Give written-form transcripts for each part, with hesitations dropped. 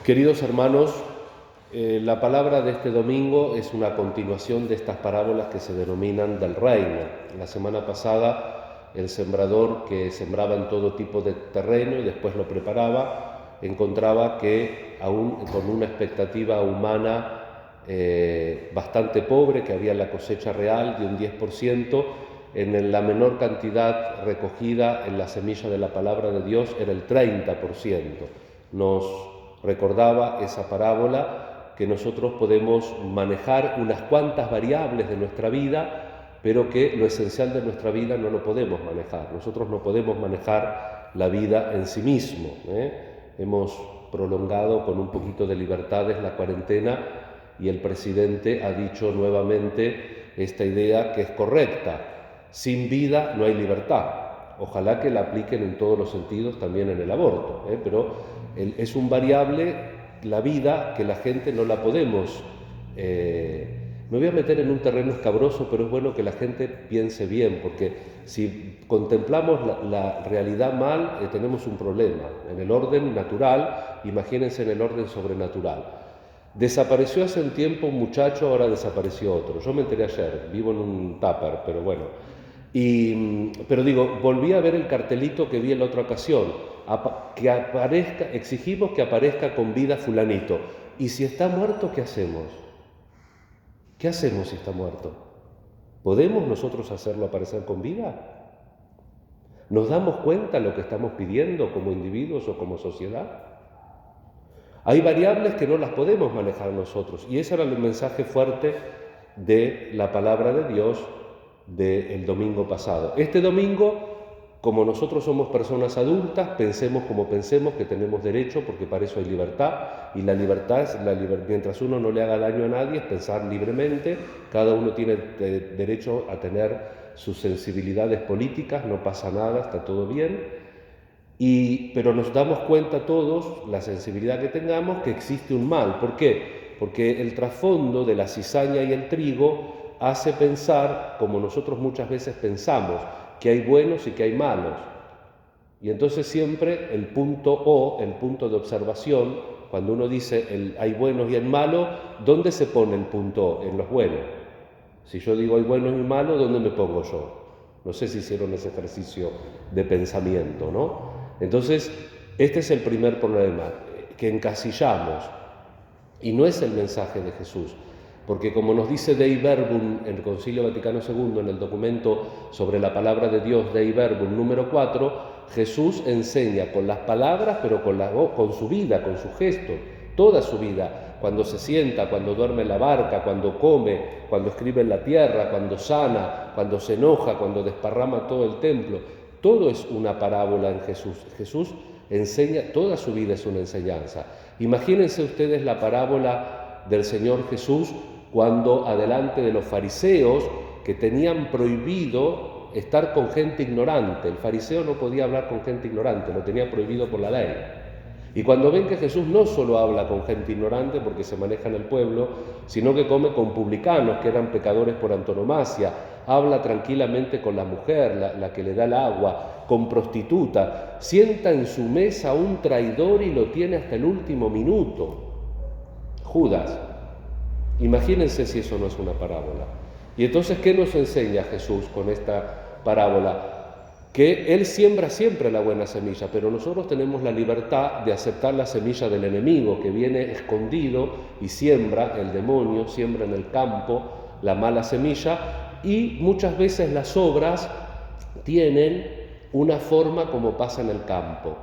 Queridos hermanos, la palabra de este domingo es una continuación de estas parábolas que se denominan del reino. La semana pasada, el sembrador que sembraba en todo tipo de terreno y después lo preparaba, encontraba que aún con una expectativa humana bastante pobre, que había la cosecha real de un 10%, en la menor cantidad recogida en la semilla de la palabra de Dios era el 30%. Nos recordaba esa parábola que nosotros podemos manejar unas cuantas variables de nuestra vida, pero que lo esencial de nuestra vida no lo podemos manejar. Nosotros no podemos manejar la vida en sí mismo. Hemos prolongado con un poquito de libertades la cuarentena y el presidente ha dicho nuevamente esta idea que es correcta. Sin vida no hay libertad. Ojalá que la apliquen en todos los sentidos, también en el aborto, pero es un variable, la vida, que la gente no la podemos. Me voy a meter en un terreno escabroso, pero es bueno que la gente piense bien, porque si contemplamos la realidad mal, tenemos un problema. En el orden natural, imagínense en el orden sobrenatural. Desapareció hace un tiempo un muchacho, ahora desapareció otro. Yo me enteré ayer, vivo en un tupper, pero bueno. Pero digo, volví a ver el cartelito que vi en la otra ocasión, que aparezca, exigimos que aparezca con vida fulanito. Y si está muerto, ¿qué hacemos? ¿Qué hacemos si está muerto? ¿Podemos nosotros hacerlo aparecer con vida? ¿Nos damos cuenta de lo que estamos pidiendo como individuos o como sociedad? Hay variables que no las podemos manejar nosotros, y ese era el mensaje fuerte de la palabra de Dios del domingo pasado. Este domingo, como nosotros somos personas adultas, pensemos como pensemos, que tenemos derecho, porque para eso hay libertad, y la libertad es mientras uno no le haga daño a nadie, es pensar libremente. Cada uno tiene derecho a tener sus sensibilidades políticas, no pasa nada, está todo bien. Pero nos damos cuenta todos, la sensibilidad que tengamos, que existe un mal. ¿Por qué? Porque el trasfondo de la cizaña y el trigo hace pensar, como nosotros muchas veces pensamos, que hay buenos y que hay malos. Y entonces siempre el punto O, el punto de observación, cuando uno dice hay buenos y hay malos, ¿dónde se pone el punto O? En los buenos. Si yo digo hay buenos y malos, ¿dónde me pongo yo? No sé si hicieron ese ejercicio de pensamiento, ¿no? Entonces, este es el primer problema, que encasillamos, y no es el mensaje de Jesús, porque como nos dice Dei Verbum en el Concilio Vaticano II, en el documento sobre la palabra de Dios, Dei Verbum número 4, Jesús enseña con las palabras, pero con su vida, con su gesto, toda su vida, cuando se sienta, cuando duerme en la barca, cuando come, cuando escribe en la tierra, cuando sana, cuando se enoja, cuando desparrama todo el templo. Todo es una parábola en Jesús. Jesús enseña, toda su vida es una enseñanza. Imagínense ustedes la parábola del Señor Jesús cuando adelante de los fariseos, que tenían prohibido estar con gente ignorante. El fariseo no podía hablar con gente ignorante, lo tenía prohibido por la ley. Y cuando ven que Jesús no solo habla con gente ignorante porque se maneja en el pueblo, sino que come con publicanos, que eran pecadores por antonomasia, habla tranquilamente con la mujer, la que le da el agua, con prostituta, sienta en su mesa un traidor y lo tiene hasta el último minuto. Judas. Imagínense si eso no es una parábola. Y entonces, ¿qué nos enseña Jesús con esta parábola? Que Él siembra siempre la buena semilla, pero nosotros tenemos la libertad de aceptar la semilla del enemigo, que viene escondido y siembra, el demonio siembra en el campo la mala semilla, y muchas veces las obras tienen una forma como pasa en el campo.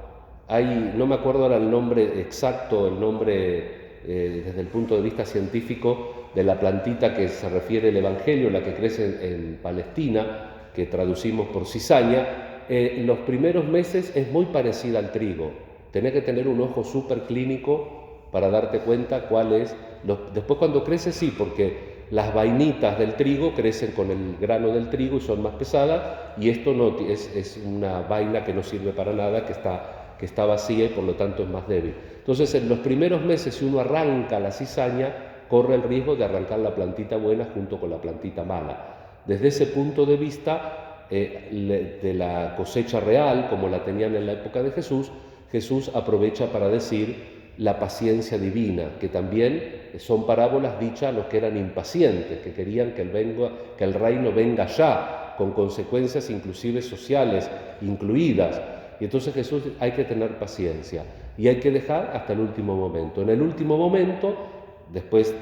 No me acuerdo ahora el nombre exacto, el nombre desde el punto de vista científico de la plantita que se refiere el Evangelio, la que crece en Palestina, que traducimos por cizaña. En los primeros meses es muy parecida al trigo. Tenés que tener un ojo súper clínico para darte cuenta cuál es. Después cuando crece sí, porque las vainitas del trigo crecen con el grano del trigo y son más pesadas, y esto no es una vaina que no sirve para nada, que está vacía y por lo tanto es más débil. Entonces en los primeros meses, si uno arranca la cizaña, corre el riesgo de arrancar la plantita buena junto con la plantita mala. Desde ese punto de vista de la cosecha real, como la tenían en la época de Jesús, Jesús aprovecha para decir la paciencia divina, que también son parábolas dichas a los que eran impacientes, que querían que el reino venga ya, con consecuencias inclusive sociales incluidas. Y entonces Jesús, hay que tener paciencia y hay que dejar hasta el último momento. En el último momento, después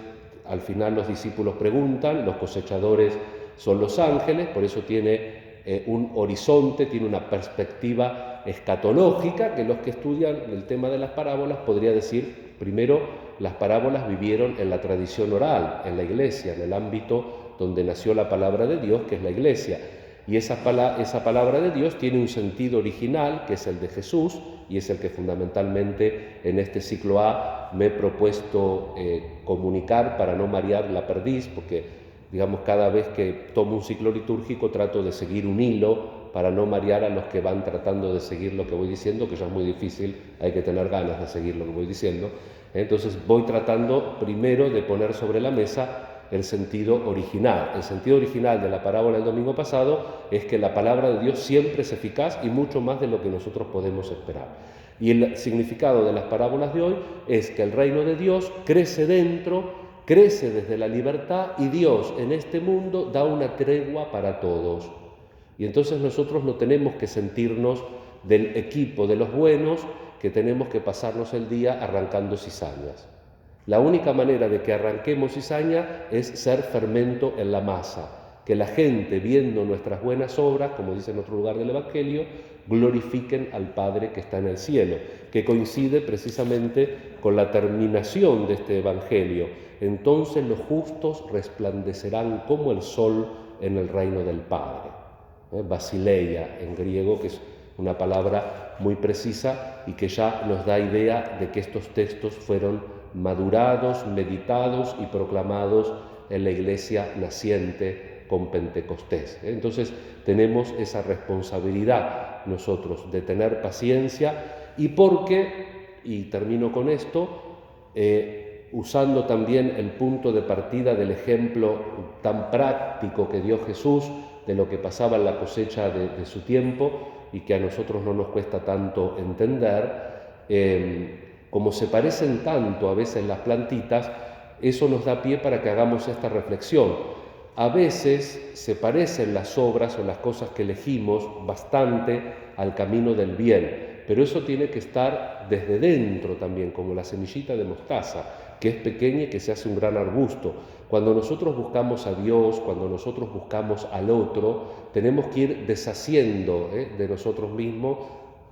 al final los discípulos preguntan, los cosechadores son los ángeles, por eso tiene un horizonte, tiene una perspectiva escatológica, que los que estudian el tema de las parábolas podría decir, primero, las parábolas vivieron en la tradición oral, en la iglesia, en el ámbito donde nació la palabra de Dios, que es la iglesia. Y esa palabra de Dios tiene un sentido original, que es el de Jesús, y es el que fundamentalmente en este ciclo A me he propuesto comunicar para no marear la perdiz, porque digamos, cada vez que tomo un ciclo litúrgico trato de seguir un hilo para no marear a los que van tratando de seguir lo que voy diciendo, que ya es muy difícil, hay que tener ganas de seguir lo que voy diciendo. Entonces voy tratando primero de poner sobre la mesa el sentido original. El sentido original de la parábola del domingo pasado es que la palabra de Dios siempre es eficaz y mucho más de lo que nosotros podemos esperar. Y el significado de las parábolas de hoy es que el reino de Dios crece desde la libertad y Dios en este mundo da una tregua para todos. Y entonces nosotros no tenemos que sentirnos del equipo de los buenos que tenemos que pasarnos el día arrancando cizañas. La única manera de que arranquemos cizaña es ser fermento en la masa, que la gente viendo nuestras buenas obras, como dice en otro lugar del Evangelio, glorifiquen al Padre que está en el cielo, que coincide precisamente con la terminación de este Evangelio. Entonces los justos resplandecerán como el sol en el reino del Padre. Basileia en griego, que es una palabra muy precisa y que ya nos da idea de que estos textos fueron madurados, meditados y proclamados en la iglesia naciente con Pentecostés. Entonces tenemos esa responsabilidad nosotros de tener paciencia y termino con esto, usando también el punto de partida del ejemplo tan práctico que dio Jesús de lo que pasaba en la cosecha de su tiempo y que a nosotros no nos cuesta tanto entender, como se parecen tanto a veces las plantitas, eso nos da pie para que hagamos esta reflexión. A veces se parecen las obras o las cosas que elegimos bastante al camino del bien, pero eso tiene que estar desde dentro también, como la semillita de mostaza, que es pequeña y que se hace un gran arbusto. Cuando nosotros buscamos a Dios, cuando nosotros buscamos al otro, tenemos que ir deshaciendo de nosotros mismos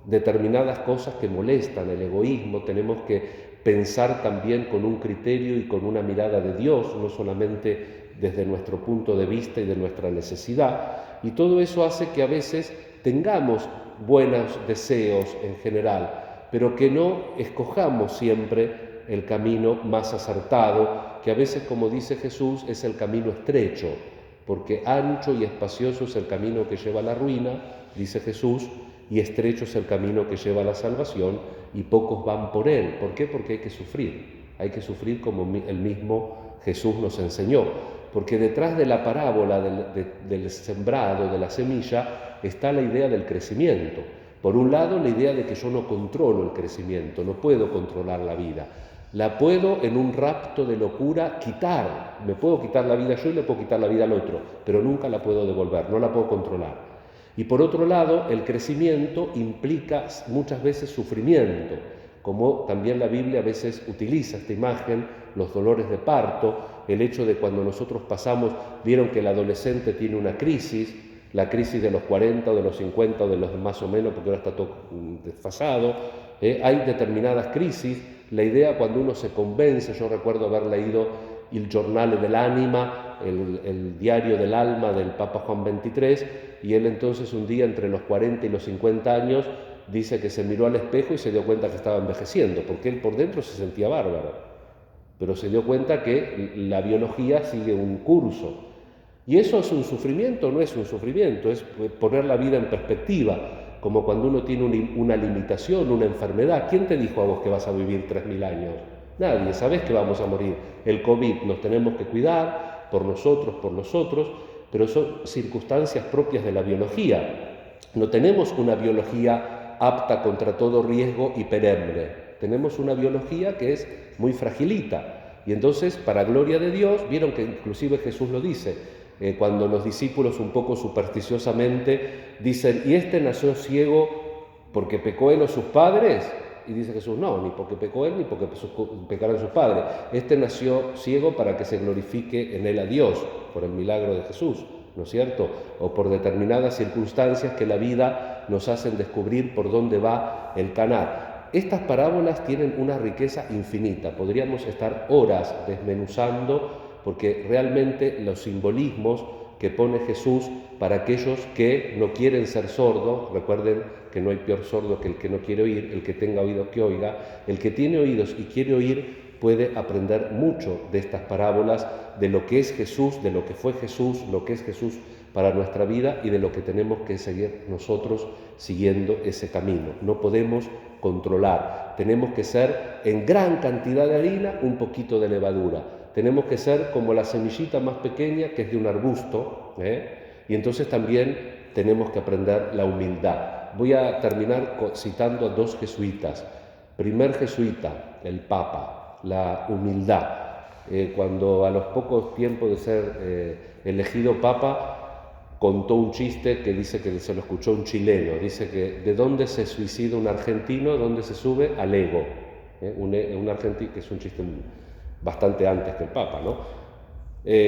determinadas cosas que molestan, el egoísmo. Tenemos que pensar también con un criterio y con una mirada de Dios, no solamente desde nuestro punto de vista y de nuestra necesidad. Y todo eso hace que a veces tengamos buenos deseos en general, pero que no escojamos siempre el camino más acertado, que a veces, como dice Jesús, es el camino estrecho, porque ancho y espacioso es el camino que lleva a la ruina, dice Jesús, y estrecho es el camino que lleva a la salvación, y pocos van por él. ¿Por qué? Porque hay que sufrir como el mismo Jesús nos enseñó, porque detrás de la parábola del sembrado, de la semilla, está la idea del crecimiento. Por un lado, la idea de que yo no controlo el crecimiento, no puedo controlar la vida. La puedo en un rapto de locura quitar. Me puedo quitar la vida yo y le puedo quitar la vida al otro, pero nunca la puedo devolver, no la puedo controlar. Y por otro lado, el crecimiento implica muchas veces sufrimiento, como también la Biblia a veces utiliza esta imagen, los dolores de parto, el hecho de cuando nosotros pasamos, vieron que el adolescente tiene una crisis, la crisis de los 40 o de los 50 o de los más o menos, porque ahora está todo desfasado, hay determinadas crisis. La idea cuando uno se convence, yo recuerdo haber leído Il Giornale dell'Anima, el diario del alma del Papa Juan XXIII, y él entonces un día entre los 40 y los 50 años dice que se miró al espejo y se dio cuenta que estaba envejeciendo, porque él por dentro se sentía bárbaro, pero se dio cuenta que la biología sigue un curso. Y eso es un sufrimiento, no es un sufrimiento, es poner la vida en perspectiva, como cuando uno tiene una limitación, una enfermedad. ¿Quién te dijo a vos que vas a vivir 3000 años? Nadie, sabés que vamos a morir. El COVID, nos tenemos que cuidar por nosotros, pero son circunstancias propias de la biología. No tenemos una biología apta contra todo riesgo y perenne. tenemos una biología que es muy fragilita. Y entonces, para gloria de Dios, vieron que inclusive Jesús lo dice, cuando los discípulos un poco supersticiosamente dicen, ¿y este nació ciego porque pecó él o sus padres? Y dice Jesús, no, ni porque pecó él, ni porque pecaron sus padres. Este nació ciego para que se glorifique en él a Dios, por el milagro de Jesús, ¿no es cierto? O por determinadas circunstancias que la vida nos hacen descubrir por dónde va el canal. Estas parábolas tienen una riqueza infinita, podríamos estar horas desmenuzando, porque realmente los simbolismos que pone Jesús para aquellos que no quieren ser sordos, recuerden que no hay peor sordo que el que no quiere oír, el que tenga oídos que oiga, el que tiene oídos y quiere oír puede aprender mucho de estas parábolas, de lo que es Jesús, de lo que fue Jesús, lo que es Jesús para nuestra vida y de lo que tenemos que seguir nosotros siguiendo ese camino. No podemos controlar, tenemos que ser en gran cantidad de harina, un poquito de levadura. Tenemos que ser como la semillita más pequeña que es de un arbusto, y entonces también tenemos que aprender la humildad. Voy a terminar citando a dos jesuitas. Primer jesuita, el Papa, la humildad. Cuando a los pocos tiempos de ser elegido Papa, contó un chiste que dice que se lo escuchó un chileno. Dice que ¿de dónde se suicida un argentino? ¿Dónde se sube? Al ego. Un argentino, que es un chiste bastante antes que el Papa, ¿no?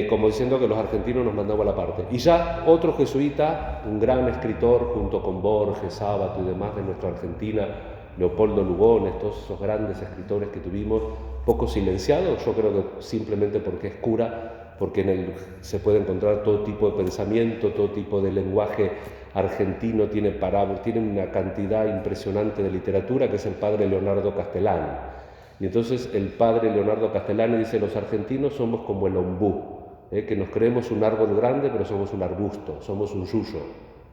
Como diciendo que los argentinos nos mandamos a la parte. Y ya otro jesuita, un gran escritor, junto con Borges, Sábato y demás de nuestra Argentina, Leopoldo Lugones, todos esos grandes escritores que tuvimos, poco silenciados, yo creo que simplemente porque es cura, porque en él se puede encontrar todo tipo de pensamiento, todo tipo de lenguaje argentino, tiene una cantidad impresionante de literatura, que es el padre Leonardo Castellani. Y entonces el padre Leonardo Castellani dice, los argentinos somos como el ombú, que nos creemos un árbol grande, pero somos un arbusto, somos un yuyo.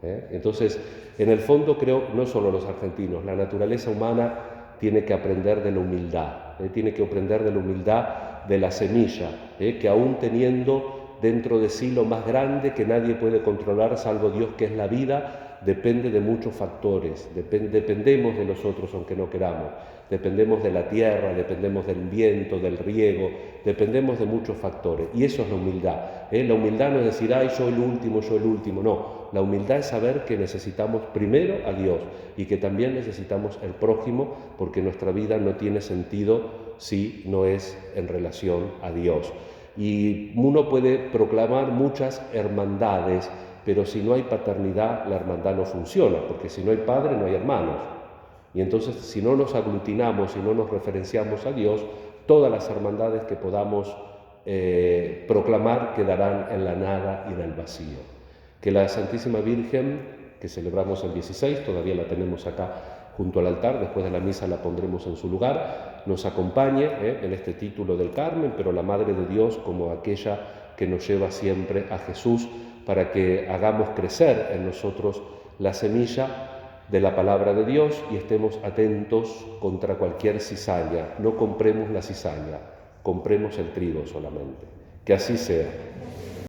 Entonces, en el fondo creo, no solo los argentinos, la naturaleza humana tiene que aprender de la humildad, tiene que aprender de la humildad de la semilla, que aún teniendo dentro de sí lo más grande que nadie puede controlar, salvo Dios, que es la vida, depende de muchos factores, dependemos de los otros aunque no queramos, dependemos de la tierra, dependemos del viento, del riego, dependemos de muchos factores, y eso es la humildad. La humildad no es decir, ay, yo el último, no. La humildad es saber que necesitamos primero a Dios y que también necesitamos el prójimo, porque nuestra vida no tiene sentido si no es en relación a Dios. Y uno puede proclamar muchas hermandades, pero si no hay paternidad, la hermandad no funciona, porque si no hay padre, no hay hermanos. Y entonces, si no nos aglutinamos, si no nos referenciamos a Dios, todas las hermandades que podamos proclamar quedarán en la nada y en el vacío. Que la Santísima Virgen, que celebramos el 16, todavía la tenemos acá junto al altar, después de la misa la pondremos en su lugar, nos acompañe en este título del Carmen, pero la Madre de Dios como aquella que nos lleva siempre a Jesús, para que hagamos crecer en nosotros la semilla de la palabra de Dios y estemos atentos contra cualquier cizaña. No compremos la cizaña, compremos el trigo solamente. Que así sea.